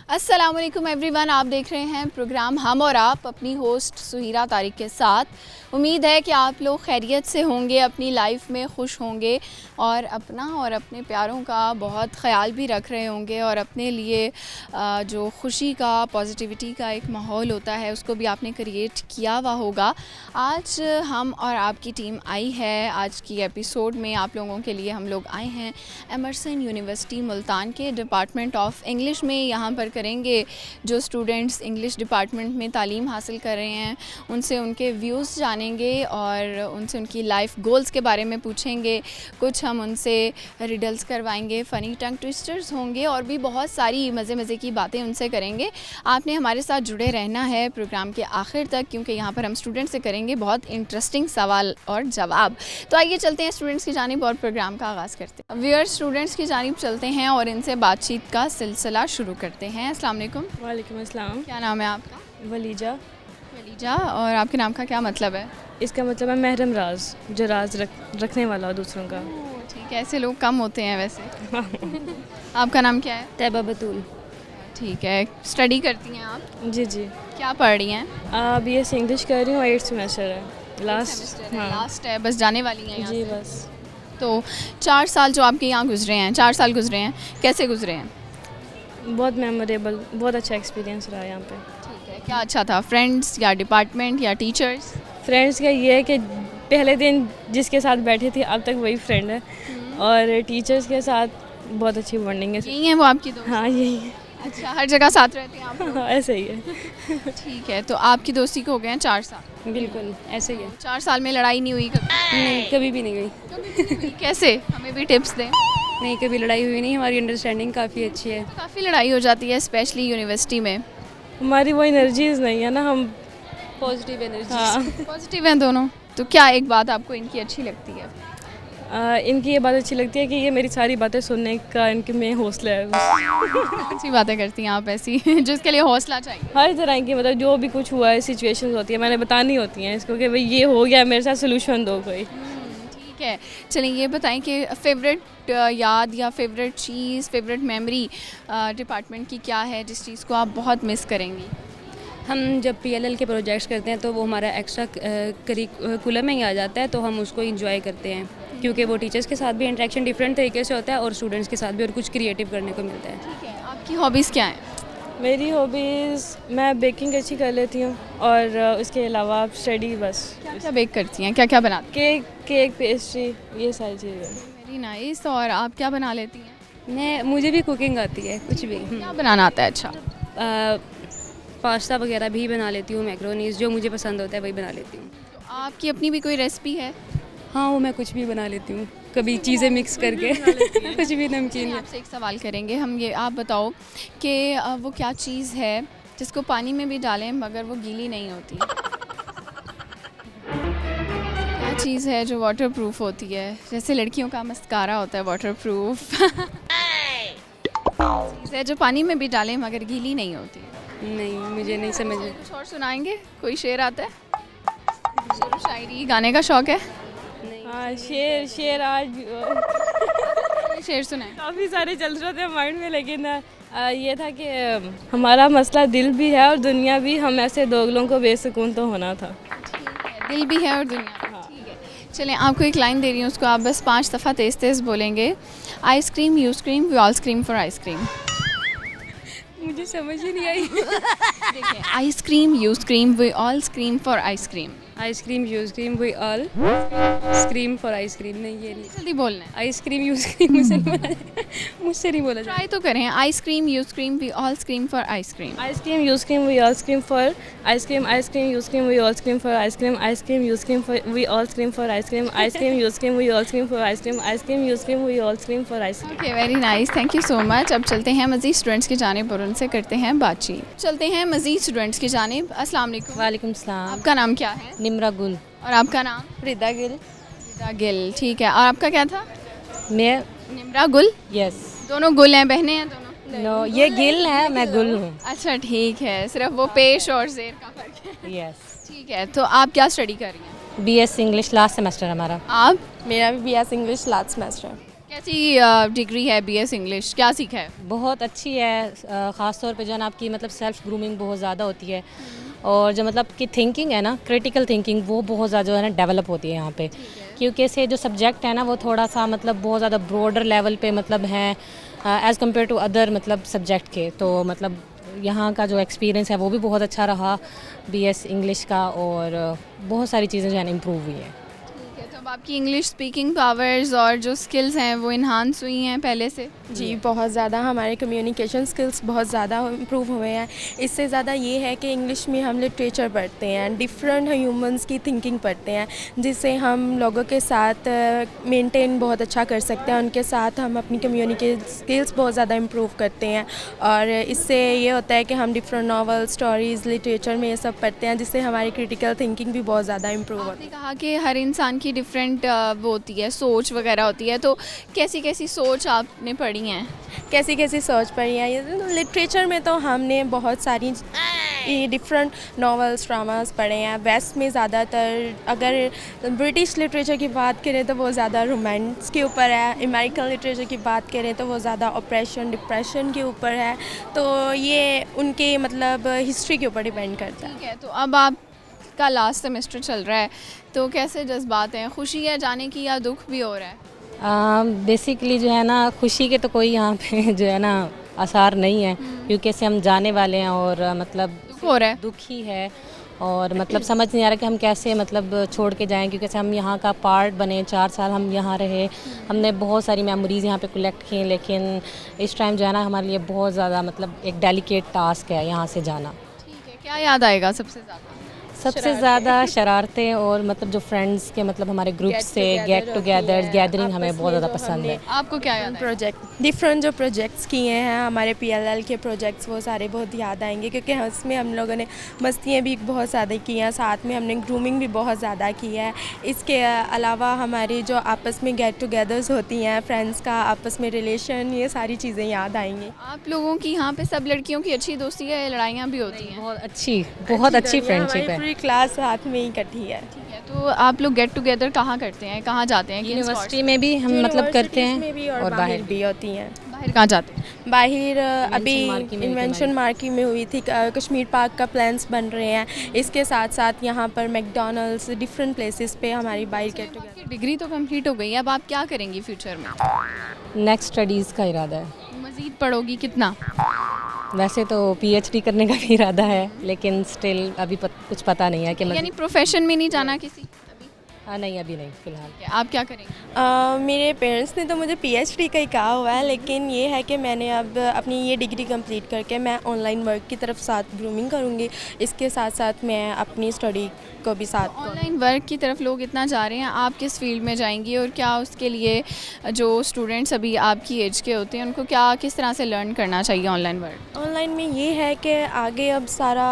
अस्सलामुअलैकुम एवरीवन, आप देख रहे हैं प्रोग्राम हम और आप अपनी होस्ट सुहीरा तारिक के साथ। उम्मीद है कि आप लोग खैरियत से होंगे, अपनी लाइफ में खुश होंगे और अपना और अपने प्यारों का बहुत ख़याल भी रख रहे होंगे और अपने लिए जो खुशी का, पॉजिटिविटी का एक माहौल होता है उसको भी आपने क्रिएट किया हुआ होगा। आज हम और आपकी टीम आई है, आज की एपिसोड में आप लोगों के लिए हम लोग आए हैं एमर्सन यूनिवर्सिटी मुल्तान के डिपार्टमेंट ऑफ इंग्लिश में। यहाँ पर करेंगे जो स्टूडेंट्स इंग्लिश डिपार्टमेंट में तालीम हासिल कर रहे हैं उनसे उनके व्यूज़ जानेंगे और उनसे उनकी लाइफ गोल्स के बारे में पूछेंगे। कुछ हम उनसे रिडल्स करवाएंगे, फ़नी टंग ट्विस्टर्स होंगे और भी बहुत सारी मज़े की बातें उनसे करेंगे। आपने हमारे साथ जुड़े रहना है प्रोग्राम के आखिर तक, क्योंकि यहाँ पर हम स्टूडेंट से करेंगे बहुत इंटरेस्टिंग सवाल और जवाब। तो आइए चलते हैं स्टूडेंट्स की जानिब और प्रोग्राम का आगाज़ करते हैं। व्यूअर्स, स्टूडेंट्स की जानिब चलते हैं और इनसे बातचीत का सिलसिला शुरू करते हैं। अस्सलाम वालेकुम। वालेकुम अस्सलाम। क्या नाम है आपका? वलीजा। वलीजा। और आपके नाम का क्या मतलब है? इसका मतलब है महरम राज, जो राज रखने वाला हो दूसरों का। ठीक है, ऐसे लोग कम होते हैं वैसे। आपका नाम क्या है? तैयबा बतूल। ठीक है, स्टडी करती हैं आप? जी जी। क्या पढ़ रही हैं? BSc इंग्लिश कर रही हूँ, 8th सेमेस्टर है, लास्ट। हाँ लास्ट है, बस जाने वाली हैं यहाँ जी से। बस। तो 4 साल जो आपके यहाँ गुजरे हैं, 4 साल गुजरे हैं, कैसे गुजरे हैं? बहुत मेमोरेबल, बहुत अच्छा एक्सपीरियंस रहा यहाँ पे। ठीक है, क्या अच्छा था? फ्रेंड्स या डिपार्टमेंट या टीचर्स? फ्रेंड्स का ये है कि पहले दिन जिसके साथ बैठी थी अब तक वही फ्रेंड है, और टीचर्स के साथ बहुत अच्छी बॉन्डिंग है। यही है वो आपकी दोस्त? हाँ यही है। अच्छा, हर जगह साथ रहते हैं आप लोग? हाँ ऐसे ही है। ठीक है, तो आपकी दोस्ती को हो गए हैं 4 साल? बिल्कुल ऐसे ही है। 4 साल में लड़ाई नहीं हुई कभी? नहीं, कभी भी नहीं गई। कभी भी नहीं हुई? कैसे? हमें भी टिप्स दें। नहीं, कभी लड़ाई हुई नहीं, हमारी अंडरस्टैंडिंग काफ़ी अच्छी है। काफ़ी लड़ाई हो जाती है स्पेशली यूनिवर्सिटी में। हमारी वो एनर्जीज नहीं है ना, हम पॉजिटिव एनर्जी। हाँ। पॉजिटिव हैं दोनों। तो क्या एक बात आपको इनकी अच्छी लगती है? इनकी ये बात अच्छी लगती है कि ये मेरी सारी बातें सुनने का इनके में हौसला है। कौन सी बातें करती हैं आप ऐसी जिसके लिए हौसला चाहिए? हर तरह की, मतलब जो भी कुछ हुआ है, सिचुएशंस होती है, मैंने बतानी होती हैं इसको कि भाई ये हो गया, मेरे साथ सोल्यूशन दो कोई। ठीक है, चलिए ये बताएं कि फ़ेवरेट याद या फेवरेट चीज़, फेवरेट मेमोरी डिपार्टमेंट की क्या है जिस चीज़ को आप बहुत मिस करेंगी? हम जब PLL के प्रोजेक्ट्स करते हैं तो वो हमारा एक्स्ट्रा करिकुलम में ही आ जाता है, तो हम उसको इंजॉय करते हैं क्योंकि वो टीचर्स के साथ भी इंटरेक्शन डिफरेंट तरीके से होता है और स्टूडेंट्स के साथ भी, और कुछ क्रिएटिव करने को मिलता है। ठीक है, आपकी हॉबीज़ क्या हैं? मेरी हॉबीज़, मैं बेकिंग अच्छी कर लेती हूँ और उसके अलावा स्टडी बस। क्या क्या बेक करती हैं, क्या क्या बनाती केक पेस्ट्री, ये सारी चीज़ें। हैं? Very nice. और आप क्या बना लेती हैं? मुझे भी कुकिंग आती है, कुछ भी। क्या बनाना आता है अच्छा? पास्ता वगैरह भी बना लेती हूँ, मैक्रोनीज, जो मुझे पसंद होता है वही बना लेती हूँ। तो आपकी अपनी भी कोई रेसिपी है? हाँ, वो मैं कुछ भी बना लेती हूँ, कभी चीज़ें मिक्स करके कुछ भी नमकीन। आपसे एक सवाल करेंगे हम, ये आप बताओ कि वो क्या चीज़ है जिसको पानी में भी डालें मगर वो गीली नहीं होती? क्या चीज़ है जो वाटर प्रूफ होती है? जैसे लड़कियों का मस्कारा होता है वाटर प्रूफ। चीज़ है जो पानी में भी डालें मगर गीली नहीं होती। नहीं, मुझे नहीं समझ में। कुछ और सुनाएंगे? कोई शेर आता है? शेर व शायरी गाने का शौक है? हाँ, शेर आज शेर सुनाएं। काफ़ी सारे चल रहे थे माइंड में, लेकिन ये था कि हमारा मसला दिल भी है और दुनिया भी, हम ऐसे दोगलों को बेसुकून तो होना था। दिल भी है और दुनिया भी। ठीक है, चलें आपको एक लाइन दे रही हूँ, उसको आप बस 5 दफ़ा तेज़ तेज़ बोलेंगे। Ice cream you scream we all scream for ice cream. मुझे समझ ही नहीं आई। देखिए, ice cream you scream we all scream for ice cream. Ice cream you scream we all scream for ice cream. नहीं, ये नहीं। जल्दी बोलना है। आइसक्रीम यू स्क्रीम मुझसे नहीं बोला ट्राई तो करें। Ice cream you scream we all scream for ice cream. Ice cream you scream we all scream for ice cream, ice cream you scream we all scream for ice cream, ice cream you scream we all scream for ice cream, ice cream you scream we all scream for ice cream, ice cream you scream we all scream for ice cream. Okay, very nice, thank you so much. अब चलते हैं मज़ीद students की जानिब और उनसे करते हैं बातचीत। चलते हैं मज़ीद स्टूडेंट्स की जानिब। अस्सलाम वालेकुम। वालेकुम सलाम। आपका नाम क्या है? निमरा गुल। और आपका नाम? रिदा गिल। रिदा गिल। ठीक है, और आपका क्या था? मैं निमरा गुल। यस। दोनों गुल हैं, बहनें हैं दोनों? नो, ये गिल है, मैं गुल हूँ। अच्छा ठीक है, सिर्फ वो पेश और जेर का फर्क है। यस। ठीक है, तो आप क्या स्टडी कर रही हैं? BSc इंग्लिश लास्ट सेमेस्टर हमारा। आप? मेरा भी BS इंग्लिश लास्ट सेमेस्टर। कैसी डिग्री है बीएस इंग्लिश, क्या सीखा है? बहुत अच्छी है। ख़ास तौर पे जो है ना आपकी मतलब सेल्फ ग्रूमिंग बहुत ज़्यादा होती है और जो मतलब कि थिंकिंग है ना, क्रिटिकल थिंकिंग, वो बहुत ज़्यादा जो है ना डेवलप होती है यहाँ पे। क्योंकि इसे जो सब्जेक्ट है ना वो थोड़ा सा मतलब बहुत ज़्यादा ब्रॉडर लेवल पे मतलब है एज़ कम्पेयर टू अदर मतलब सब्जेक्ट के। तो मतलब यहाँ का जो एक्सपीरियंस है वो भी बहुत अच्छा रहा बीएस इंग्लिश का, और बहुत सारी चीज़ें जो है ना इम्प्रूव हुई हैं। ठीक है, तो अब आपकी इंग्लिश स्पीकिंग पावर्स और जो स्किल्स हैं वो इन्हांस हुई हैं पहले से? जी, बहुत ज़्यादा हमारे कम्युनिकेशन स्किल्स बहुत ज़्यादा इम्प्रूव हुए हैं। इससे ज़्यादा ये है कि इंग्लिश में हम लिटरेचर पढ़ते हैं, डिफरेंट ह्यूमंस की थिंकिंग पढ़ते हैं, जिससे हम लोगों के साथ मेंटेन बहुत अच्छा कर सकते हैं। उनके साथ हम अपनी कम्युनिकेशन स्किल्स बहुत ज़्यादा इम्प्रूव करते हैं और इससे ये होता है कि हम डिफरेंट नॉवल, स्टोरीज़, लिटरेचर में ये सब पढ़ते हैं, जिससे हमारी क्रिटिकल थिंकिंग भी बहुत ज़्यादा इम्प्रूव होती है। आपने कहा कि हर इंसान की डिफरेंट वो होती है, सोच वगैरह होती है, तो कैसी कैसी सोच आपने पढ़ी हैं? कैसी कैसी सोच पढ़ी है? ये लिटरेचर में तो हमने बहुत सारी डिफरेंट नॉवेल्स, ड्रामास पढ़े हैं। वेस्ट में ज़्यादातर अगर ब्रिटिश लिटरेचर की बात करें तो वो ज़्यादा रोमांस के ऊपर है। अमेरिकन लिटरेचर की बात करें तो वो ज़्यादा ऑपरेशन, डिप्रेशन के ऊपर है। तो ये उनके मतलब हिस्ट्री के ऊपर डिपेंड करता है। ठीक है, तो अब आपका लास्ट सेमेस्टर चल रहा है, तो कैसे जज्बात हैं? खुशी है जाने की या दुख भी हो रहा है? बेसिकली जो है ना खुशी के तो कोई यहाँ पे जो है ना आसार नहीं है, क्योंकि ऐसे हम जाने वाले हैं और मतलब दुख हो रहा है? दुख ही है। और मतलब समझ नहीं आ रहा कि हम कैसे मतलब छोड़ के जाएं, क्योंकि ऐसे हम यहाँ का पार्ट बने, 4 साल हम यहाँ रहे, हमने बहुत सारी मेमोरीज़ यहाँ पे कलेक्ट की, लेकिन इस टाइम जो है ना हमारे लिए बहुत ज़्यादा मतलब एक डेलिकेट टास्क है यहाँ से जाना। ठीक है, क्या याद आएगा सबसे ज़्यादा? सबसे ज़्यादा शरारतें और मतलब जो फ्रेंड्स के मतलब हमारे ग्रुप से गेट टुगेदर्स, गैदरिंग हमें बहुत ज़्यादा पसंद है। आपको क्या याद आएगा? प्रोजेक्ट डिफरेंट जो प्रोजेक्ट्स किए हैं हमारे पीएलएल के प्रोजेक्ट्स, वो सारे बहुत याद आएंगे, क्योंकि उसमें हम लोगों ने मस्तियाँ भी बहुत ज़्यादा की हैं, साथ में हमने ग्रूमिंग भी बहुत ज़्यादा की है। इसके अलावा हमारी जो आपस में गेट टुगेदर्स होती हैं, फ्रेंड्स का आपस में रिलेशन, ये सारी चीज़ें याद आएंगी। आप लोगों की यहाँ पे सब लड़कियों की अच्छी दोस्ती है, लड़ाइयाँ भी होती हैं? बहुत अच्छी फ्रेंडशिप है। पूरी क्लास साथ में ही इकट्ठी है। ठीक है, तो आप लोग गेट टुगेदर कहाँ करते हैं, कहाँ जाते हैं? किन यूनिवर्सिटी में भी हम मतलब करते यूनिवर्सिटीज़ में भी हैं और और बाहर भी होती हैं। spots? बाहर कहाँ जाते हैं? बाहर अभी मार्की में इन्वेंशन मार्की में हुई थी, कश्मीर पार्क का प्लान्स बन रहे हैं। इसके साथ साथ यहाँ पर मैकडॉनल्ड्स, डिफरेंट प्लेसेस पे हमारी बाइक गेट टुगेदर। आपकी डिग्री तो कंप्लीट हो गई है, अब आप क्या करेंगी फ्यूचर में? नेक्स्ट स्टडीज़ का इरादा है। मज़ीद पढ़ोगी कितना? वैसे तो पीएचडी करने का भी इरादा है, लेकिन स्टिल अभी कुछ पता नहीं है कि यानी प्रोफेशन में नहीं जाना किसी अभी? नहीं, अभी नहीं फ़िलहाल। ठीक है, आप क्या करेंगे? मेरे पेरेंट्स ने तो मुझे पीएचडी का ही कहा हुआ है, लेकिन ये है कि मैंने अब अपनी ये डिग्री कंप्लीट करके मैं ऑनलाइन वर्क की तरफ साथ ग्रूमिंग करूँगी। इसके साथ साथ मैं अपनी स्टडी को भी साथ ऑनलाइन वर्क की तरफ लोग इतना जा रहे हैं, आप किस फील्ड में जाएंगी और क्या उसके लिए जो स्टूडेंट्स अभी आपकी एज के होते हैं उनको क्या किस तरह से लर्न करना चाहिए ऑनलाइन वर्क? ऑनलाइन में ये है कि आगे अब सारा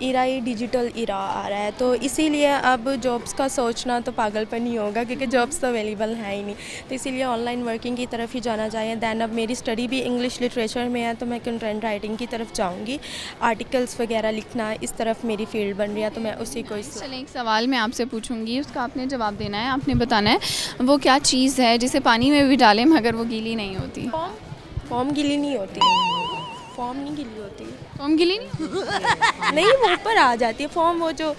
इरा ही डिजिटल इरा आ रहा है, तो इसीलिए अब जॉब्स का सोचना तो पागलपन ही होगा, क्योंकि जॉब्स तो अवेलेबल है ही नहीं। तो इसीलिए ऑनलाइन वर्किंग की तरफ ही जाना चाहिए। दैन अब मेरी स्टडी भी इंग्लिश लिटरेचर में है, तो मैं कंटेंट राइटिंग की तरफ जाऊँगी। आर्टिकल्स वगैरह लिखना, इस तरफ मेरी फील्ड बन रही है, तो मैं उसी को चलें, एक सवाल मैं आपसे पूछूंगी, उसका आपने जवाब देना है। आपने बताना है वो क्या चीज़ है जिसे पानी में भी डालें मगर वो गीली नहीं होती? फॉर्म गीली नहीं होती। फॉर्म नहीं गीली होती। फॉर्म गीली नहीं? नहीं, वो ऊपर आ जाती है फॉर्म। वो जो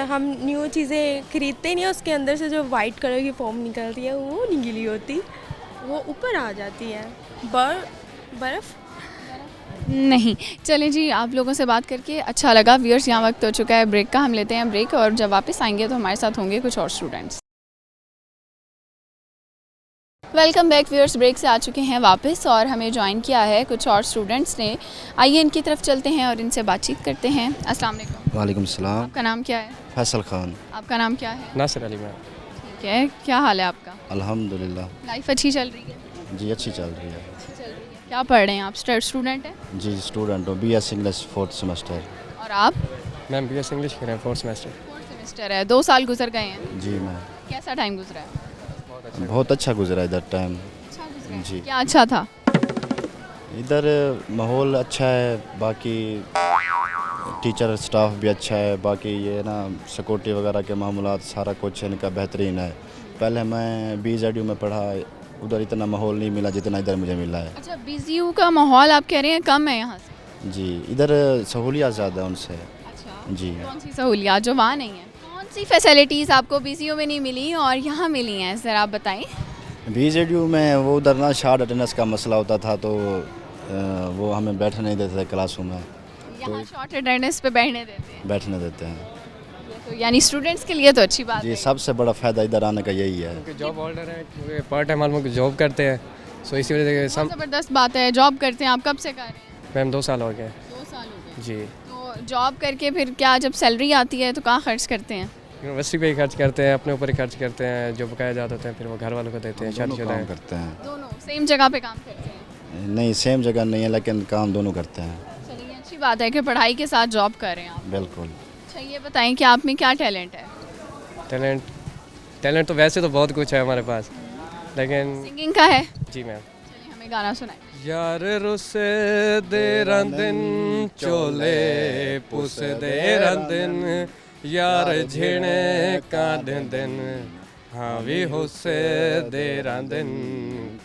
हम न्यू चीज़ें खरीदते नहीं, उसके अंदर से जो वाइट कलर की फॉर्म निकलती है वो नहीं गीली होती, वो ऊपर आ जाती है। बर्फ़ नहीं। चलें जी, आप लोगों से बात करके अच्छा लगा। व्यूअर्स, यहाँ वक्त हो चुका है ब्रेक का, हम लेते हैं ब्रेक और जब वापस आएंगे तो हमारे साथ होंगे कुछ और students. Welcome back viewers, break से आ चुके हैं वापस और हमें ज्वाइन किया है कुछ और स्टूडेंट्स ने। आइए इनकी तरफ चलते हैं और इनसे बातचीत करते हैं। अस्सलाम वालेकुम। वालेकुम सलाम। आपका नाम क्या है? फैसल खान। आपका नाम क्या है? नासिर अली मैम। ठीक है, क्या हाल है आपका? अल्हम्दुलिल्लाह। लाइफ अच्छी चल रही है? जी अच्छी चल रही है। क्या पढ़ रहे हैं आप? स्टूडेंट हैं? जी स्टूडेंट हूँ, बीएस इंग्लिश 4th सेमेस्टर। और आप? मैम बीएस इंग्लिश कर रहे हैं 4th सेमेस्टर। 4th सेमेस्टर है, 2 साल गुजर गए हैं। जी मैम। कैसा टाइम गुजरा है? बहुत अच्छा गुजरा इधर टाइम। अच्छा गुजरा है। जी क्या अच्छा था? इधर माहौल अच्छा है, बाकी टीचर स्टाफ भी अच्छा है, बाकी ये ना सिक्योरिटी वगैरह के मामलात सारा कुछ इनका बेहतरीन है। पहले मैं BZU में पढ़ा उधर इतना माहौल नहीं मिला जितना इधर मुझे मिला है। अच्छा, BZU का माहौल आप कह रहे हैं कम है यहाँ से? जी, इधर सहूलियत ज़्यादा है उनसे। अच्छा, जी। कौन सी सहूलियात जो वहाँ नहीं है? कौन सी फैसिलिटीज़ आपको BZU में नहीं मिली और यहाँ मिली हैं, ज़रा बताएं। BZU में वो उधर ना शार्ट अटेंडेंस का मसला होता था, तो वो हमें बैठने नहीं देते थे क्लासरूम में। यहाँ शॉर्ट अटेंडेंस पे बैठने देते हैं, बैठने देते हैं। तो यानी स्टूडेंट्स के लिए तो अच्छी बात जी, है। सबसे बड़ा फ़ायदा इधर आने का यही है। क्योंकि जॉब होल्डर है, क्योंकि पार्ट टाइम हम जॉब करते हैं, सो इसी वजह से बहुत ज़बरदस्त बात है, जॉब करते हैं। आप कब से कर रहे हैं? मैम 2 साल हो गए। 2 साल हो गए। जी, तो जॉब करके फिर क्या जब सैलरी आती है तो कहाँ खर्च करते हैं? यूनिवर्सिटी पे ही खर्च करते हैं, अपने ऊपर ही खर्च करते हैं, जो बकाया जाते होते हैं फिर वो घर वालों को देते हैं। दोनों शादीशुदा काम है। करते हैं। दोनों सेम जगह पे काम करते हैं? नहीं, सेम जगह नहीं है, लेकिन काम दोनों करते हैं। चलिए, अच्छी बात है कि पढ़ाई के साथ जॉब कर रहे हैं आप। बिल्कुल। अच्छा, ये बताएं कि आप में क्या टैलेंट है? टैलेंट तो वैसे तो बहुत कुछ है हमारे पास, लेकिन सिंगिंग का है? जी मैम। चलिए, हमें गाना सुनाएं। यार रुसे दे रंदिन चोले पुस दे रंदिन यार झिणे का दिन हाँ भी हुसे दे रंदिन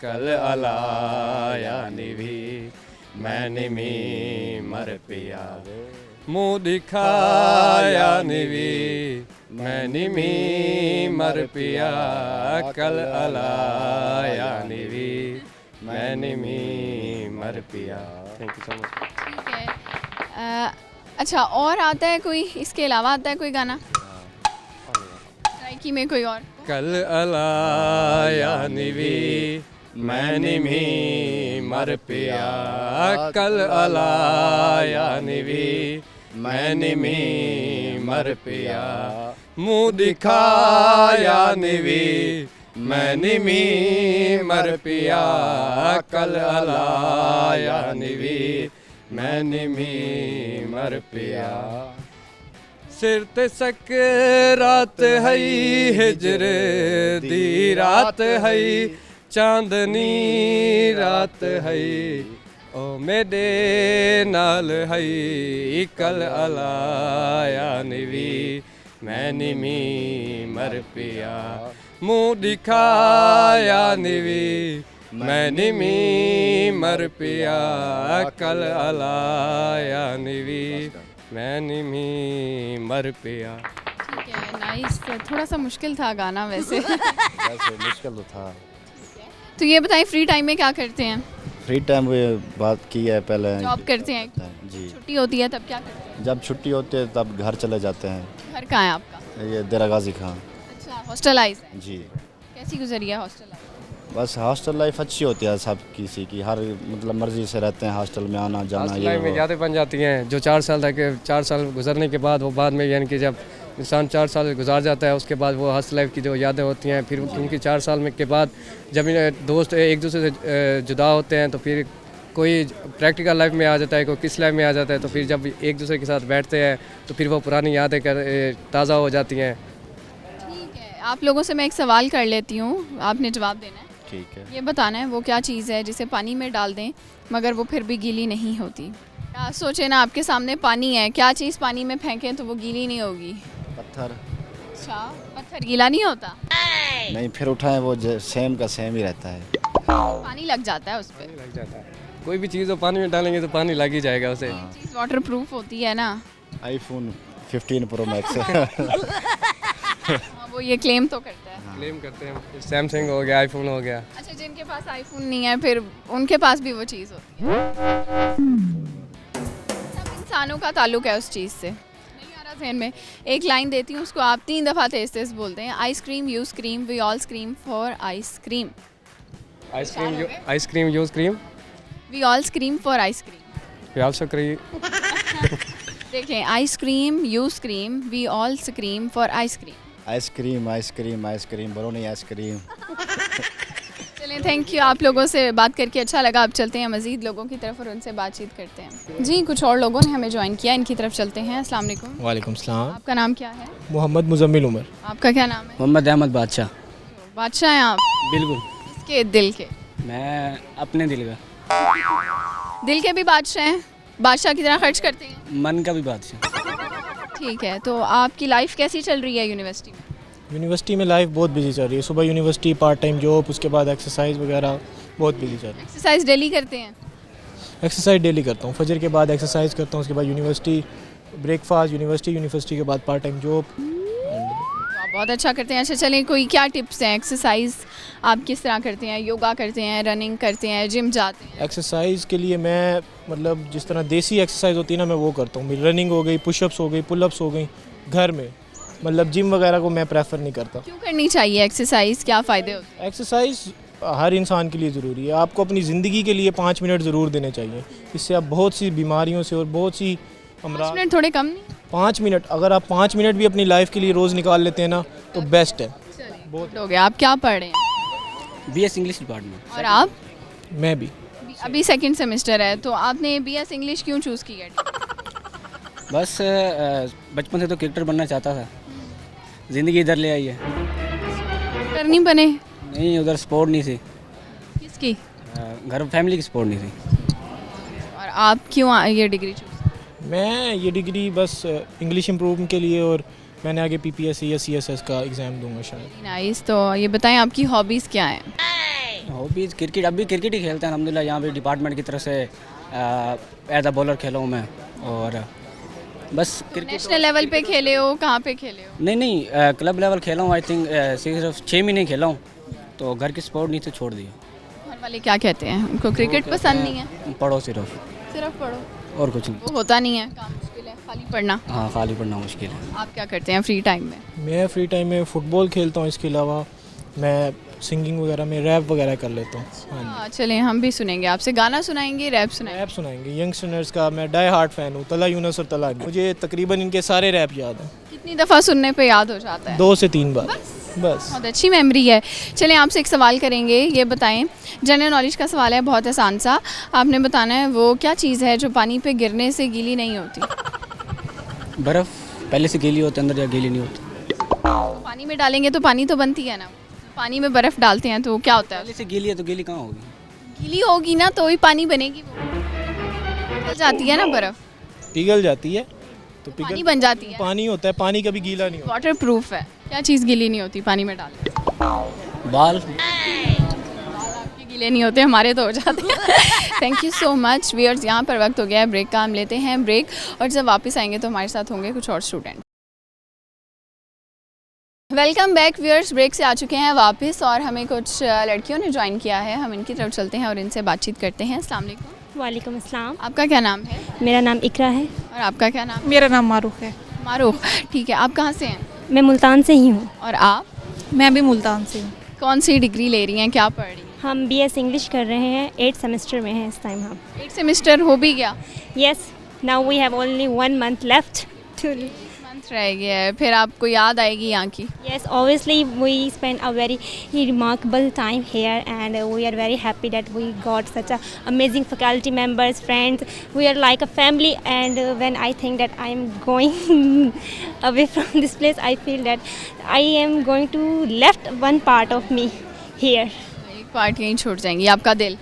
कल अलाया निभी मैं निमी मर पिया मुँह दिखाया निवी मैं निमी मर पिया कल अलाया निवी मैं निमी मर पिया। Thank you so much. ठीक है। अच्छा, और आता है कोई, इसके अलावा आता है कोई गाना ट्राइकी में कोई और? कल अलाया निवी मैं निमी मर पिया कल अलाया निवी मैं निमी मर पिया मुँह दिखाया निवी मैं निमी मर पिया कल अलाया निवी मैं निमी मर पिया सिर ते सकरात है हिजर दी रात है चांदनी रात है ओ मेरे नाल है कल अलाया निवी मैं निमी मर पिया मुँह दिखाया निवी मैं निमी मर पिया कल अलाया निवी मैं निमी मर पिया। ठीक है, नाइस। थोड़ा सा मुश्किल था गाना वैसे। वैसे मुश्किल तो था। तो ये बताएं, फ्री टाइम में क्या करते हैं? फ्री टाइम वो बात की है पहले। जॉब करते हैं? जी। छुट्टी होती है तब क्या करते हैं? जब छुट्टी होती है तब घर चले जाते हैं। घर कहाँ है आपका? ये देरा गाजी खां। अच्छा, हॉस्टलाइज है? जी। कैसी गुजरी है हॉस्टल लाइफ? बस हॉस्टल लाइफ अच्छी होती है, सब किसी की हर मतलब मर्जी से रहते हैं हॉस्टल में आना जाना। हॉस्टल ये लाइफ में यादें बन जाती हैं जो 4 साल तक 4 साल गुजरने के बाद वो बाद में यानी कि जब इंसान 4 साल गुजार जाता है उसके बाद वो हॉस्टल लाइफ की जो यादें होती हैं फिर क्योंकि 4 साल में के बाद जब दोस्त एक दूसरे से जुदा होते हैं तो फिर कोई प्रैक्टिकल लाइफ में आ जाता है, कोई किस लाइफ में आ जाता है, तो फिर जब एक दूसरे के साथ बैठते हैं तो फिर वो पुरानी यादें ताज़ा हो जाती हैं। ठीक है, आप लोगों से मैं एक सवाल कर लेती हूँ, आपने जवाब देना है। ठीक है। ये बताना है वो क्या चीज़ है जिसे पानी में डाल दें मगर वो फिर भी गीली नहीं होती। क्या सोचे ना, आपके सामने पानी है, क्या चीज़ पानी में फेंकें तो वो गीली नहीं होगी? पत्थर। अच्छा, पत्थर गीला नहीं होता? नहीं, फिर उठाएं वो सेम का सेम ही रहता है। पानी लग जाता है उस पर। लग जाता है, कोई भी चीज़ हो पानी में डालेंगे तो पानी लग ही जाएगा उसे। चीज़ वाटर प्रूफ होती है ना? IPhone 15 pro max. हाँ, वो ये क्लेम तो करता है। क्लेम करते हैं सैमसंग हो गया, आईफोन हो गया। अच्छा, जिनके पास आईफोन नहीं है फिर उनके पास भी वो चीज़ होती है। सब इंसानों का ताल्लुक है उस चीज़ से। नहीं आ रहा ज़हन में, एक लाइन देती हूँ उसको आप 3 दफ़ा तेज तेज बोलते हैं। Ice cream you scream we all scream for ice cream. Ice cream use cream we all scream for ice cream. We also cream. देखें, ice cream you scream we all scream for ice cream. Ice cream ice cream ice cream बरोनी आइसक्रीम। चलें, thank you, आप लोगों से बात करके अच्छा लगा। अब चलते हैं मज़ीद लोगों की तरफ और उनसे बातचीत करते हैं। जी, कुछ और लोगों ने हमें ज्वाइन किया, इनकी तरफ चलते हैं। अस्सलाम वालेकुम। वालेकुम सलाम। आपका नाम क्या है? मोहम्मद मुजम्मिल उमर। आपका क्या नाम है? मोहम्मद अहमद बादशाह। बादशाह हैं आप? बिल्कुल। किसके दिल के? मैं अपने दिल का। दिल के भी बादशाह हैं? बादशाह की तरह खर्च करते हैं? मन का भी बादशाह। ठीक है, तो आपकी लाइफ कैसी चल रही है यूनिवर्सिटी में? यूनिवर्सिटी में लाइफ बहुत बिजी चल रही है। सुबह यूनिवर्सिटी, पार्ट टाइम जॉब, उसके बाद एक्सरसाइज वगैरह बहुत बिजी चल रही है। एक्सरसाइज डेली करते हैं? एक्सरसाइज डेली करता हूँ, फजर के बाद एक्सरसाइज करता हूँ, उसके बाद यूनिवर्सिटी, ब्रेकफास्ट, यूनिवर्सिटी के बाद पार्ट टाइम जॉब। आप बहुत अच्छा करते हैं। अच्छा चलें, कोई क्या टिप्स हैं? एक्सरसाइज आप किस तरह करते हैं? योगा करते हैं, रनिंग करते हैं, जिम जाते हैं? एक्सरसाइज के लिए मैं मतलब जिस तरह देसी एक्सरसाइज होती है ना, मैं वो करता हूँ। मेरी रनिंग हो गई, पुशअप्स हो गई, पुलअप्स हो गई घर में। मतलब जिम वगैरह को मैं प्रेफर नहीं करता। क्यों करनी चाहिए एक्सरसाइज? क्या फ़ायदे होते हैं? एक्सरसाइज हर इंसान के लिए ज़रूरी है। आपको अपनी ज़िंदगी के लिए 5 मिनट ज़रूर देने चाहिए। इससे आप बहुत सी बीमारियों से और बहुत सी 5 मिनट थोड़े कम नहीं? 5 मिनट, अगर आप 5 मिनट भी अपनी लाइफ के लिए रोज़ निकाल लेते हैं ना, तो बेस्ट है। बहुत हो गया। आप क्या पढ़ रहे हैं? BS English department. और आप? मैं भी अभी सेकंड सेमेस्टर है, तो आपने BS इंग्लिश क्यों चूज़ किया? बस बचपन से तो क्रिकेटर बनना चाहता था, ज़िंदगी इधर ले आई है। कर नहीं बने? नहीं, उधर स्पोर्ट नहीं थी, किसकी? घर फैमिली की स्पोर्ट नहीं थी। और आप क्यों ये डिग्री चूज़? मैं ये डिग्री बस इंग्लिश इम्प्रूव के लिए, और मैंने आगे PPSC या CSS का एग्ज़ाम दूंगा शायद। नाइस। तो ये बताएं आपकी हॉबीज़ क्या हैं? हॉबीज़ क्रिकेट, अभी क्रिकेट ही खेलते हैं अल्हम्दुलिल्लाह। यहाँ पे डिपार्टमेंट की तरफ से एज अ बॉलर खेला हूँ मैं, और बस क्रिकेट। नेशनल लेवल पे खेले हो? कहाँ पे खेले हो? नहीं, क्लब लेवल खेला हूँ। आई थिंक सिर्फ 6 महीने खेला हूँ, तो घर की स्पोर्ट नहीं तो छोड़ दिया। घर वाले क्या कहते हैं? उनको क्रिकेट पसंद नहीं है? पढ़ो सिर्फ पढ़ो, और कुछ नहीं। वो होता नहीं है, काम मुश्किल है, खाली पढ़ना। हाँ, खाली पढ़ना मुश्किल है। आप क्या करते हैं फ्री टाइम में? मैं फ्री टाइम में फ़ुटबॉल खेलता हूँ, इसके अलावा मैं सिंगिंग वगैरह में रैप वगैरह कर लेता हूँ। हाँ हाँ, चलें हम भी सुनेंगे आपसे। गाना सुनाएंगे, रैप जी, सुनाएंगे? रैप सुनाएंगे। यंगस्टर्स का मैं डाई हार्ड फ़ैन हूँ। तला यूनस और तला, मुझे तकरीबन इनके सारे रैप याद हैं। कितनी दफ़ा सुनने पे याद हो जाता है? 2 से 3 बार बस। बहुत अच्छी मेमोरी है। चलें आपसे एक सवाल करेंगे, ये बताएं, जनरल नॉलेज का सवाल है, बहुत आसान सा। आपने बताना है वो क्या चीज़ है जो पानी पे गिरने से गीली नहीं होती? बर्फ़ पहले से गीली होती है अंदर, या गीली नहीं होती? पानी में डालेंगे तो पानी तो बनती है ना। पानी में बर्फ़ डालते हैं तो क्या होता है? पहले से गीली है तो गीली कहाँ होगी? गीली होगी ना तो ही पानी बनेगी। वो पिघल जाती है ना बर्फ़, पिघल जाती है तो पानी बन जाती है। पानी होता है, पानी कभी गीला नहीं होता। वाटर प्रूफ है। क्या चीज़ गीली नहीं होती पानी में डाल? बाल। आपके गीले नहीं होते, हमारे तो हो जाते हैं। Thank you so much viewers. यहाँ पर वक्त हो गया है ब्रेक का, हम लेते हैं ब्रेक, और जब वापस आएंगे तो हमारे साथ होंगे कुछ और student. Welcome back viewers. Break से आ चुके हैं वापस, और हमें कुछ लड़कियों ने ज्वाइन किया है। हम इनकी तरफ चलते हैं और इनसे बातचीत करते हैं। अस्सलाम वालेकुम। वालेकुम अस्सलाम। आपका क्या नाम है? मेरा नाम इकरा है। और आपका क्या नाम? मेरा नाम मारूफ है। मारूफ, ठीक है। आप कहाँ से हैं? मैं मुल्तान से ही हूँ। और आप? मैं भी मुल्तान से हूँ। कौन सी डिग्री ले रही हैं, क्या पढ़ रही हैं? हम BS इंग्लिश कर रहे हैं, 8th सेमेस्टर में हैं इस टाइम हम। 8 सेमेस्टर हो भी गया? Yes, now we have only 1 month left two. Month रह गया है, फिर आपको याद आएगी यहाँ की? Yes, obviously we spent a very remarkable time here, and we are very happy that we got such a amazing faculty members, friends. We are like a family, and when I think that I am going away from this place, I feel that I am going to left one part of me here. एक part यहीं छोड़ जाएंगी, आपका दिल?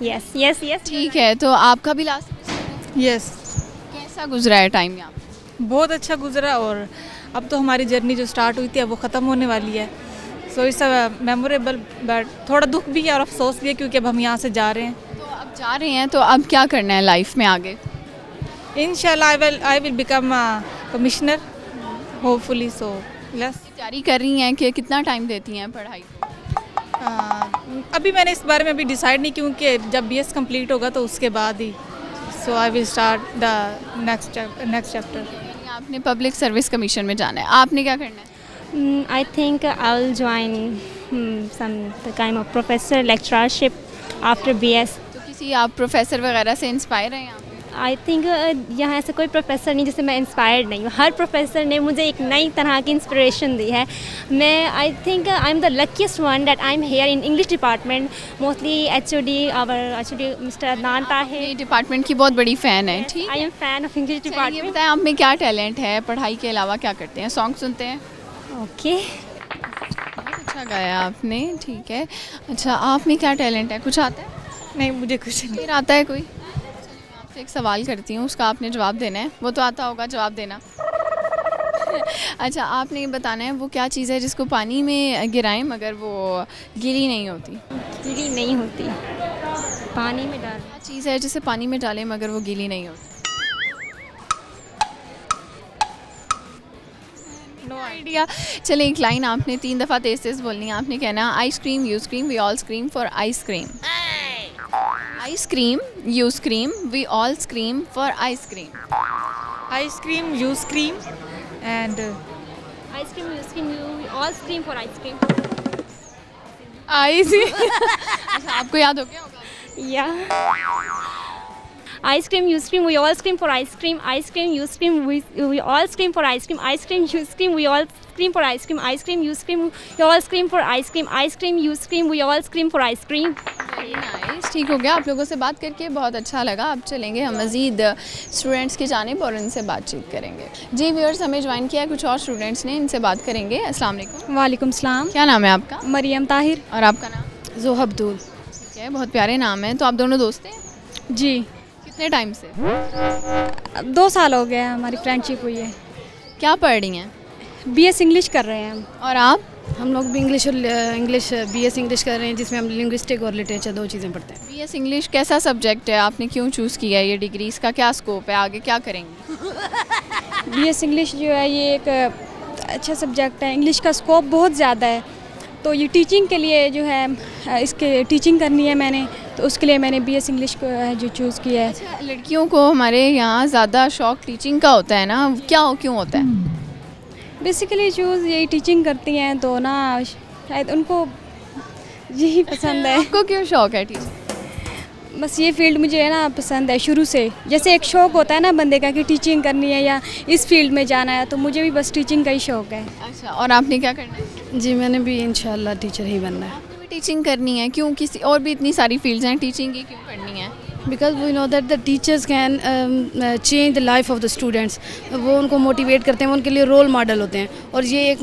Yes, yes, yes. ठीक है, तो आपका भी लास्ट सेमेस्टर? यस, कैसा गुजरा है टाइम यहाँ? बहुत अच्छा गुजरा, और अब तो हमारी जर्नी जो स्टार्ट हुई थी अब वो ख़त्म होने वाली है। सो इट्स मेमोरेबल, बट थोड़ा दुख भी है और अफसोस भी है, क्योंकि अब हम यहाँ से जा रहे हैं। तो अब जा रहे हैं, तो अब क्या करना है लाइफ में आगे? इंशाल्लाह I will become commissioner hopefully. So yes. तैयारी कर रही हैं कि कितना टाइम देती हैं पढ़ाई को? अभी मैंने इस बारे में अभी डिसाइड नहीं, क्योंकि जब BS कंप्लीट होगा तो उसके बाद ही। So I will start the next chapter. आपने पब्लिक सर्विस कमीशन में जाना है, आपने क्या करना है? I think I'll join some the kind of professor lecturership after BS. तो किसी आप प्रोफेसर वगैरह से इंस्पायर हैं यहाँ पे? आई थिंक यहाँ ऐसा कोई प्रोफेसर नहीं जिससे मैं इंस्पायर्ड नहीं हूँ। हर प्रोफेसर ने मुझे एक नई तरह की इंस्पिरेशन दी है। मैं I think I am the luckiest one that I am here in English department. Mostly HOD our HOD mister Adnan Tahir department की बहुत बड़ी फ़ैन है। ठीक, I am fan of English ये डिपार्टमेंट। बताएं, आप में क्या टैलेंट है? पढ़ाई के अलावा क्या करते हैं? सॉन्ग सुनते हैं? ओके, अच्छा गाया आपने, ठीक है। अच्छा, आप में क्या टैलेंट है? कुछ आता है? नहीं, मुझे कुछ नहीं। फिर आता है कोई? आपसे एक सवाल करती हूँ, उसका आपने जवाब देना है। वो तो आता होगा, जवाब देना। अच्छा, आपने ये बताना है वो क्या चीज़ है जिसको पानी में गिराएं मगर वो गीली नहीं होती? गीली नहीं होती, पानी में डाल। क्या चीज़ है जिसे पानी में डालें मगर वो गीली नहीं होती? No idea. चलें, एक लाइन आपने 3 दफ़ा तेज़ तेज़ बोलनी है। आपने कहना ice cream you scream we all scream for ice cream. Ice cream you scream we all scream for ice cream. Ice cream you scream and ice cream you scream we all scream for ice cream. अच्छा, आपको याद हो गया होगा? या ice cream you scream we all scream for ice cream, ice cream you scream we all scream for ice cream, ice cream you scream we all scream for ice cream, ice cream you scream we all scream for ice cream, ice cream you scream we all scream for ice cream. Very nice, ठीक हो गया। आप लोगों से बात करके बहुत अच्छा लगा। अब चलेंगे हम मज़ीद स्टूडेंट्स की जानिब और उनसे बातचीत करेंगे। जी व्यूअर्स, हमें ज्वाइन किया कुछ और स्टूडेंट्स ने, इनसे बात करेंगे। अस्सलाम वालेकुम। वालेकुम सलाम। क्या नाम है आपका? मरियम ताहिर। और आपका नाम? ज़ोहब्दुल। ठीक है, बहुत प्यारे नाम है। तो आप दोनों दोस्त हैं? जी। कितने टाइम से? 2 साल हो गए हैं हमारी फ्रेंडशिप हुई है। क्या पढ़ रही हैं? BS इंग्लिश कर रहे हैं हम। और आप? हम लोग भी इंग्लिश BS इंग्लिश कर रहे हैं, जिसमें हम लिंग्विस्टिक और लिटरेचर 2 चीज़ें पढ़ते हैं। BS इंग्लिश कैसा सब्जेक्ट है? आपने क्यों चूज़ किया है ये डिग्री? इसका क्या स्कोप है? आगे क्या करेंगे? BS इंग्लिश जो है ये एक अच्छा सब्जेक्ट है। इंग्लिश का स्कोप बहुत ज़्यादा है, तो ये टीचिंग के लिए जो है इसके टीचिंग करनी है मैंने, तो उसके लिए मैंने BS इंग्लिश को जो चूज़ किया है। अच्छा, लड़कियों को हमारे यहाँ ज़्यादा शौक टीचिंग का होता है ना, क्यों होता है? बेसिकली चूज़ यही टीचिंग करती हैं तो ना शायद उनको यही पसंद है। आपको क्यों शौक है टीचिंग? बस ये फील्ड मुझे है ना पसंद है शुरू से। जैसे एक शौक़ होता है ना बंदे का कि टीचिंग करनी है या इस फील्ड में जाना है, तो मुझे भी बस टीचिंग का ही शौक़ है। अच्छा, और आपने क्या करना है? जी, मैंने भी इंशाल्लाह टीचर ही बनना है। आपने भी टीचिंग करनी है? क्यों? किसी और भी इतनी सारी फील्ड्स हैं, टीचिंग की क्यों करनी है? Because we know that the teachers can change the life of the students. वो उनको मोटिवेट करते हैं, वो उनके लिए रोल मॉडल होते हैं। और ये एक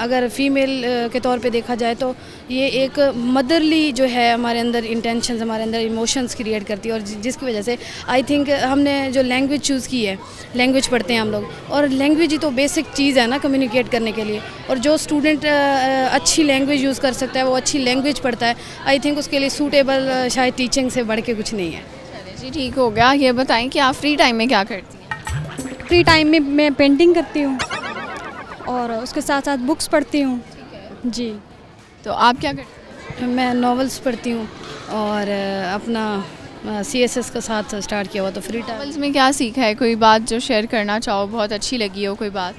अगर फीमेल के तौर पे देखा जाए तो ये एक मदरली जो है हमारे अंदर इंटेंशंस, हमारे अंदर इमोशंस क्रिएट करती है। और जिसकी वजह से आई थिंक हमने जो लैंग्वेज चूज़ की है, लैंग्वेज पढ़ते हैं हम लोग, और लैंग्वेज ही तो बेसिक चीज़ है ना कम्युनिकेट करने के लिए। और जो स्टूडेंट अच्छी लैंग्वेज यूज़ कर सकता है, वो अच्छी लैंग्वेज पढ़ता है, आई थिंक उसके लिए सूटेबल शायद टीचिंग से बढ़ के कुछ नहीं है। जी, ठीक हो गया। ये बताएं कि आप फ्री टाइम में क्या करती हैं? फ्री टाइम में मैं पेंटिंग करती हूँ और उसके साथ साथ बुक्स पढ़ती हूँ। जी। तो आप क्या करती हैं? मैं नॉवेल्स पढ़ती हूँ और अपना CSS का साथ स्टार्ट किया हुआ, तो फ्री टाइम। नॉवेल्स में क्या सीखा है? कोई बात जो शेयर करना चाहो, बहुत अच्छी लगी हो कोई बात?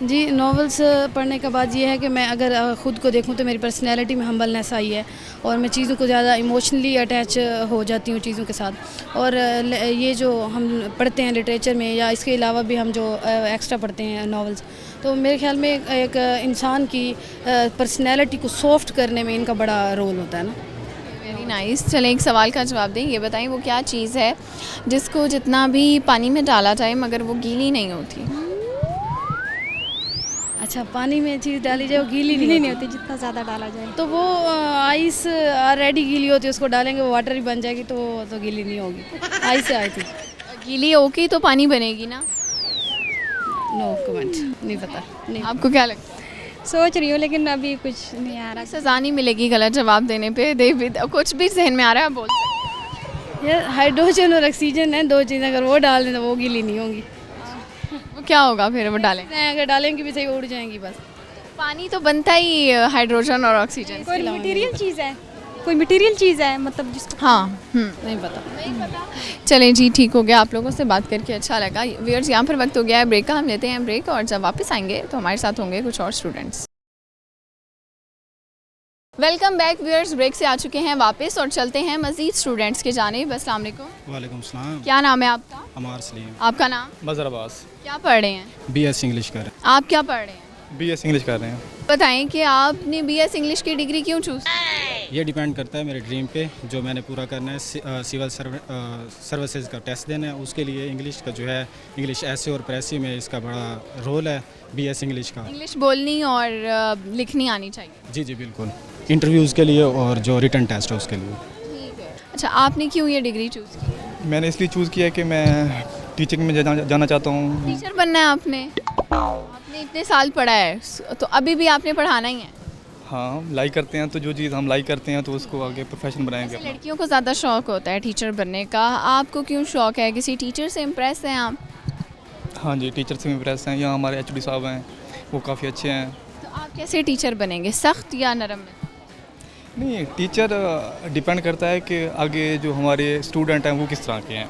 जी, नॉवेल्स पढ़ने का बाद ये है कि मैं अगर ख़ुद को देखूं तो मेरी पर्सनैलिटी में हम्बलनेस आई है और मैं चीज़ों को ज़्यादा इमोशनली अटैच हो जाती हूँ चीज़ों के साथ। और ये जो हम पढ़ते हैं लिटरेचर में या इसके अलावा भी हम जो एक्स्ट्रा पढ़ते हैं नॉवेल्स, तो मेरे ख्याल में एक इंसान की पर्सनैलिटी को सॉफ्ट करने में इनका बड़ा रोल होता है ना। Very nice. चलें, एक सवाल का जवाब दें। ये बताएं वो क्या चीज़ है जिसको जितना भी पानी में डाला जाए मगर वो गीली नहीं होती? अच्छा, पानी में चीज़ डाली जाए वो गीली नहीं होती, जितना ज़्यादा डाला जाए। तो वो आइस ऑलरेडी गीली होती है, उसको डालेंगे वो वाटर ही बन जाएगी, तो गीली नहीं होगी। आइस आई थी गीली होगी तो पानी बनेगी ना? नो कमेंट, नहीं पता। नहीं। आपको क्या लगता है? सोच रही हूँ लेकिन अभी कुछ नहीं आ रहा। सज़ा नहीं मिलेगी गलत जवाब देने पे। कुछ भी जहन में आ रहा है बोल सकते। यार, हाइड्रोजन और ऑक्सीजन है 2 चीज़ें, अगर वो डाल दें तो वो गीली नहीं होंगी। वो क्या होगा फिर? वो डालें? अगर डालेंगे भी सही, वो उड़ जाएंगी बस। पानी तो बनता ही हाइड्रोजन और ऑक्सीजन। कोई मटेरियल चीज़ है, कोई मटेरियल चीज़ है मतलब जिसको। हाँ, नहीं पता। चलें जी, ठीक हो गया। आप लोगों से बात करके अच्छा लगा। व्यूअर्स, यहाँ पर वक्त हो गया है ब्रेक का। हम लेते हैं ब्रेक और जब वापस आएंगे तो हमारे साथ होंगे कुछ और students. Welcome back viewers, break से आ चुके हैं वापस और चलते हैं मज़ीद स्टूडेंट्स के जानिब। अस्सलाम वालेकुम। वालेकुम सलाम। क्या नाम है आपका? अमार सलीम। आपका नाम? मज़हर अब्बास। क्या पढ़ रहे हैं? BS इंग्लिश कर रहे आप क्या पढ़ रहे हैं? हैं। BS इंग्लिश कर रहे हैं। बताएं कि आपने BS इंग्लिश की डिग्री क्यों चूज़? ये डिपेंड करता है मेरे ड्रीम पे, जो मैंने पूरा करना है। सिविल सर्विसेज का टेस्ट देना है, उसके लिए इंग्लिश का जो है, इंग्लिश ऐसे और प्रेसी में इसका बड़ा रोल है BS इंग्लिश का। इंग्लिश बोलनी और लिखनी आनी चाहिए। जी बिल्कुल, इंटरव्यूज़ के लिए और जो रिटन टेस्ट है उसके लिए। ठीक है। अच्छा, आपने क्यों ये डिग्री चूज़ की? मैंने इसलिए चूज़ किया कि मैं टीचिंग में जाना चाहता हूँ। टीचर बनना है आपने? आपने इतने साल पढ़ा है तो अभी भी आपने पढ़ाना ही है? हाँ, हम लाइक करते हैं तो जो चीज़ हम लाइक करते हैं तो उसको आगे प्रोफेशन बनाएंगे अपना। लड़कियों को ज़्यादा शौक होता है टीचर बनने का, आपको क्यों शौक है? किसी टीचर से इम्प्रेस हैं आप? हाँ जी, टीचर से इम्प्रेस हैं। यहाँ हमारे एचओडी साहब हैं, वो काफ़ी अच्छे हैं। तो आप कैसे टीचर बनेंगे, सख्त या नरम में? नहीं, टीचर डिपेंड करता है कि आगे जो हमारे स्टूडेंट हैं वो किस तरह के हैं।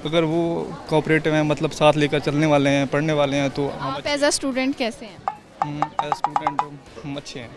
अगर वो कोऑपरेटिव हैं, मतलब साथ लेकर चलने वाले हैं, पढ़ने वाले हैं, तो हम आप एज अ स्टूडेंट कैसे हैं? एज स्टूडेंट हम अच्छे हैं।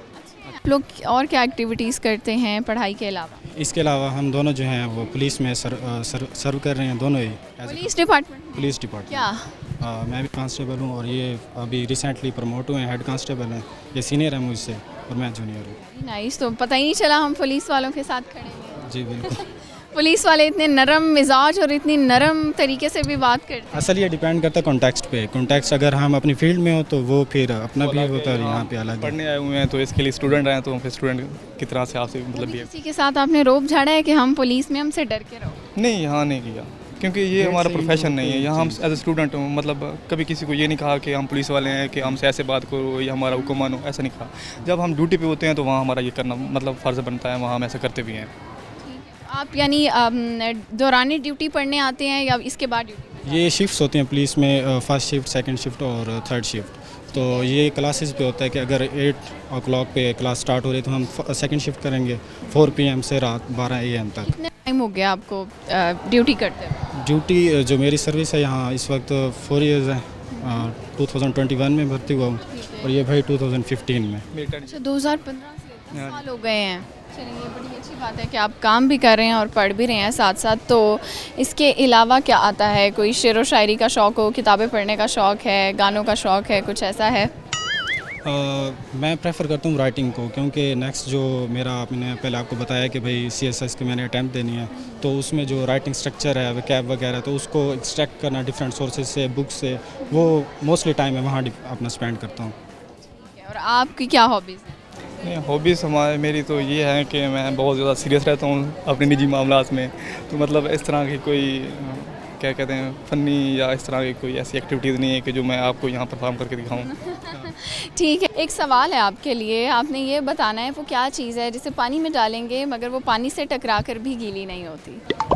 आप लोग और क्या एक्टिविटीज़ करते हैं पढ़ाई के अलावा? इसके अलावा हम दोनों जो हैं वो पुलिस में सर्व कर रहे हैं, दोनों ही। Police department? Police department. क्या? मैं भी कांस्टेबल हूँ और ये अभी रिसेंटली प्रमोट हुए हैं, हेड कांस्टेबल हैं। ये सीनियर है मुझसे और मैं जूनियर हूँ। नाइस, तो पता ही नहीं चला हम पुलिस वालों के साथ खड़े हैं। जी बिल्कुल। पुलिस वाले इतने नरम मिजाज और इतनी नरम तरीके से भी बात करते हैं। असल ये डिपेंड करता है कॉन्टेक्स्ट पे। कॉन्टेक्स्ट अगर हम अपनी फील्ड में हो तो वो फिर अपना भी होता है, यहाँ पे अलग। पढ़ने आए हुए हैं तो इसके लिए स्टूडेंट आए तो फिर स्टूडेंट की तरह से आपसे मतलब किसी के साथ आपने रोब झाड़ा है कि हम पुलिस में हमसे डर के रहो? नहीं, यहाँ नहीं किया, क्योंकि ये हमारा प्रोफेशन नहीं है। यहाँ हम एज ए स्टूडेंट मतलब कभी किसी को ये नहीं कहा कि हम पुलिस वाले हैं कि हमसे ऐसे बात करो या हमारा हुक्म मानो, ऐसा नहीं कहा। जब हम ड्यूटी पे होते हैं तो वहाँ हमारा ये करना मतलब फ़र्ज़ बनता है, वहाँ हम ऐसा करते भी हैं। आप यानी दौरानी ड्यूटी पढ़ने आते हैं या इसके बाद ड्यूटी? ये शिफ्ट्स होती हैं पुलिस में, फर्स्ट शिफ्ट, सेकंड शिफ्ट और थर्ड शिफ्ट। तो ये क्लासेस पे होता है कि अगर 8 o'clock पे क्लास स्टार्ट हो रही है तो हम सेकंड शिफ्ट करेंगे 4 PM से रात 12 AM तक। कितने टाइम हो गया आपको ड्यूटी करते हुए? ड्यूटी जो मेरी सर्विस है यहाँ इस वक्त 4 years है। 2021 में भर्ती हुआ हूँ और ये भाई 2015 में। अच्छा, 2015 से 10 साल हो गए हैं। चलिए, बड़ी अच्छी बात है कि आप काम भी कर रहे हैं और पढ़ भी रहे हैं साथ साथ। तो इसके अलावा क्या आता है? कोई शेर व शायरी का शौक़ हो, किताबें पढ़ने का शौक़ है, गानों का शौक़ है, कुछ ऐसा है? मैं प्रेफर करता हूँ राइटिंग को, क्योंकि नेक्स्ट जो मेरा मैंने पहले आपको बताया कि भाई CSS की मैंने अटैम्प्ट देनी है, तो उसमें जो राइटिंग स्ट्रक्चर है वैकैब वगैरह, तो उसको एक्सट्रैक्ट करना डिफरेंट सोर्सेज से, बुक से, वो मोस्टली टाइम मैं वहाँ अपना स्पेंड करता हूँ। और आपकी क्या हॉबीज़ हैं? नहीं, हॉबीज़ मेरी तो ये है कि मैं बहुत ज़्यादा सीरियस रहता हूँ अपने निजी मामलात में। तो मतलब इस तरह की कोई क्या कहते हैं फ़नी या इस तरह की कोई ऐसी एक्टिविटीज़ नहीं है कि जो मैं आपको यहाँ परफॉर्म करके दिखाऊँ। ठीक है, एक सवाल है आपके लिए, आपने ये बताना है वो क्या चीज़ है जिसे पानी में डालेंगे मगर वो पानी से टकरा कर भी गीली नहीं होती?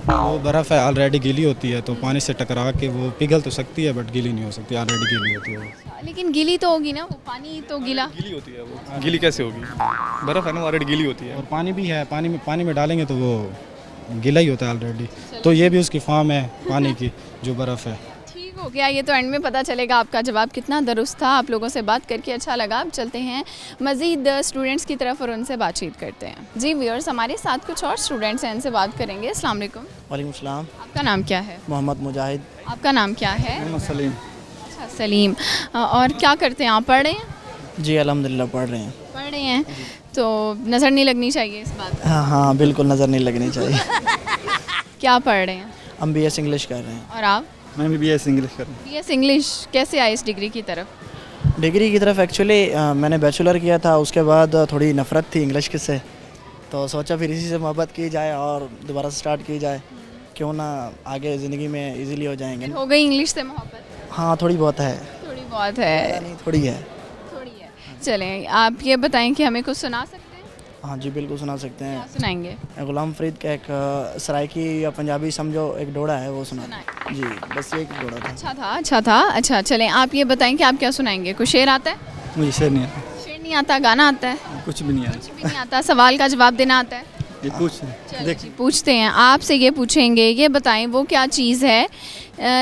वो बर्फ़ है, ऑलरेडी गीली होती है, तो पानी से टकरा के वो पिघल तो सकती है बट गीली नहीं हो सकती, ऑलरेडी गीली होती है वो। लेकिन गीली तो होगी ना, वो पानी तो गीला। गीली होती है वो, गीली कैसे होगी? बर्फ़ है ना, ऑलरेडी गीली होती है। और पानी भी है, पानी में डालेंगे तो वो गीला ही होता है ऑलरेडी, तो ये भी उसकी फॉर्म है पानी की, जो बर्फ़ है। ठीक हो गया, ये तो एंड में पता चलेगा आपका जवाब कितना दुरुस्त था। आप लोगों से बात करके अच्छा लगा। अब चलते हैं मज़ीद स्टूडेंट्स की तरफ और उनसे बातचीत करते हैं। जी व्यूअर्स, हमारे साथ कुछ और स्टूडेंट्स हैं, इनसे बात करेंगे। अस्सलाम वालेकुम। वालेकुम सलाम। आपका नाम क्या है? मोहम्मद मुजाहिद। आपका नाम क्या है? मोहम्मद सलीम। अच्छा, सलीम। और क्या करते हैं आप? पढ़ रहे हैं? जी अल्हम्दुलिल्लाह पढ़ रहे हैं। पढ़ रहे हैं, तो नज़र नहीं लगनी चाहिए इस बात? हाँ, बिल्कुल नज़र नहीं लगनी चाहिए। क्या पढ़ रहे हैं? हम BS इंग्लिश कर रहे हैं। और आप? मैं भी BS इंग्लिश कर रहा हूँ। BS इंग्लिश कैसे आए इस डिग्री की तरफ? डिग्री की तरफ एक्चुअली मैंने बैचलर किया था, उसके बाद थोड़ी नफ़रत थी इंग्लिश से, तो सोचा फिर इसी से मोहब्बत की जाए और दोबारा से स्टार्ट की जाए, क्यों ना आगे ज़िंदगी में इजीली हो जाएंगे। हो गई इंग्लिश से मोहब्बत? हाँ, थोड़ी बहुत है। थोड़ी बहुत है? नहीं, थोड़ी है। थोड़ी है। चलें, आप ये बताएं कि हमें कुछ सुना सकते हैं? हाँ जी, बिल्कुल सुना सकते हैं। क्या सुनाएंगे? गुलाम फरीद का एक सराइकी या पंजाबी समझो एक डोड़ा है, वो सुना जी, बस ये एक डोड़ा था। अच्छा था। अच्छा, चलें, आप ये बताएं कि आप क्या सुनाएंगे? कुछ शेर आता है? मुझे शेर नहीं आता। शेर नहीं आता? गाना आता है? कुछ भी नहीं आता। कुछ भी नहीं आता। सवाल का जवाब देना आता है? पूछते हैं, आपसे ये पूछेंगे, ये बताएं वो क्या चीज़ है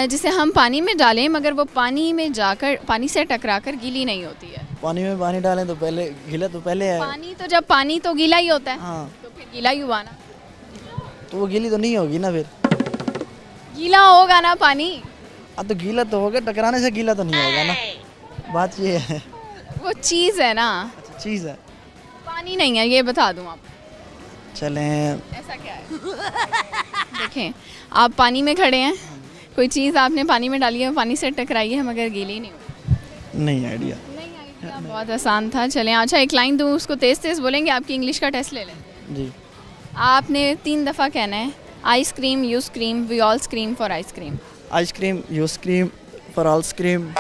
जिसे हम पानी में डालें मगर वो पानी में जाकर पानी से टकराकर गीली नहीं होती है? पानी में पानी डालें तो पहले गीला तो पहले है। पानी तो जब पानी तो गीला ही होता है। हाँ, तो फिर गीला ही हुआ ना? तो वो गीली तो नहीं होगी ना, फिर गीला होगा ना पानी? तो गीला तो होगा, टकराने से गीला तो नहीं होगा ना, बात ये है। वो चीज़ है ना। अच्छा, चीज़ है, पानी नहीं है, ये बता दूँ आपको। चलें, ऐसा क्या है? देखें, आप पानी में खड़े हैं, कोई चीज़ आपने पानी में डाली है, पानी से टकराई है मगर गीली नहीं हुई। नहीं आइडिया। बहुत आसान था। चलें, अच्छा एक लाइन दूँ, उसको तेज़ तेज़ बोलेंगे, आपकी इंग्लिश का टेस्ट ले लें। जी। आपने 3 दफ़ा कहना है, ice cream you scream we all scream for ice cream. Ice cream you scream for all scream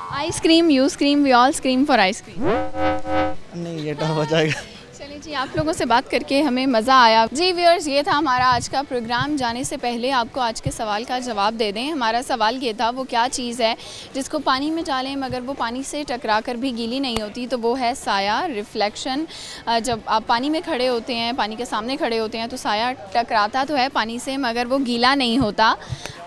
ice cream, you scream, we all scream for ice cream. नहीं, ये टफ हो जाएगा। चलिए जी, आप लोगों से बात करके हमें मज़ा आया। जी व्यूअर्स, ये था हमारा आज का प्रोग्राम। जाने से पहले आपको आज के सवाल का जवाब दे दें। हमारा सवाल ये था, वो क्या चीज़ है जिसको पानी में डालें मगर वो पानी से टकरा कर भी गीली नहीं होती? तो वो है साया, रिफ्लेक्शन। जब आप पानी में खड़े होते हैं, पानी के सामने खड़े होते हैं, तो साया टकराता तो है पानी से मगर वो गीला नहीं होता।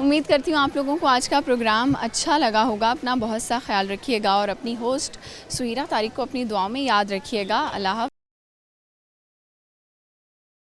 उम्मीद करती हूँ आप लोगों को आज का प्रोग्राम अच्छा लगा होगा। अपना बहुत सा ख्याल रखिएगा और अपनी होस्ट सुहीरा तारिक को अपनी दुआओं में याद रखिएगा। अल्लाह हाफ़िज़।